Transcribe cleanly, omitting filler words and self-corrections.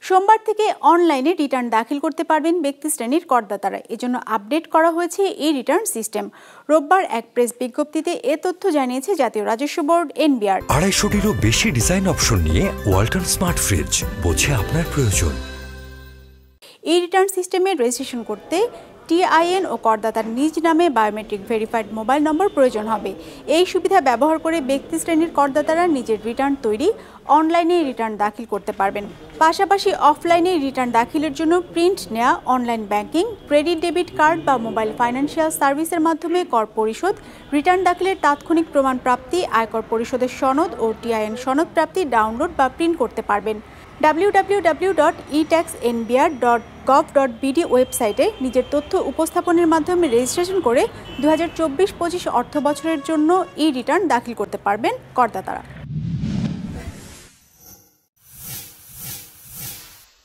সোমবার থেকে অনলাইনে রিটার্ন দাখিল করতে পারবেন ব্যক্তি শ্রেণীর করদাতারা। এজন্য আপডেট করা হয়েছে এই রিটার্ন সিস্টেম। রোববার এক প্রেস বিজ্ঞপ্তিতে এ তথ্য জানিয়েছে জাতীয় রাজস্ব বোর্ড এনবিআর। 250-টিরও বেশি ডিজাইন অপশন নিয়ে ওয়ালটন স্মার্ট ফ্রিজ, বোঝে আপনার প্রয়োজন। এই রিটার্ন সিস্টেমে রেজিস্ট্রেশন করতে টিআইএন ও করদাতার নিজ নামে বায়োমেট্রিক ভেরিফাইড মোবাইল নম্বর প্রয়োজন হবে। এই সুবিধা ব্যবহার করে ব্যক্তি শ্রেণীর করদাতারা নিজের রিটার্ন তৈরি, অনলাইনে রিটার্ন দাখিল করতে পারবেন। পাশাপাশি অফলাইনে রিটার্ন দাখিলের জন্য প্রিন্ট নেওয়া, online banking, credit debit card বা মোবাইল ফাইন্যান্সিয়াল সার্ভিসের মাধ্যমে কর পরিশোধ, রিটার্ন দাখিলের তাৎক্ষণিক প্রমাণ প্রাপ্তি, আয়কর পরিশোধের সনদ ও টিআইএন সনদ প্রাপ্তি ডাউনলোড বা প্রিন্ট করতে পারবেন। www.etaxnbr.gov.bd ওয়েবসাইটে নিজের তথ্য উপস্থাপনের মাধ্যমে রেজিস্ট্রেশন করে 2024-25 অর্থ বছরের জন্য ই রিটার্ন দাখিল করতে পারবেন করদাতারা।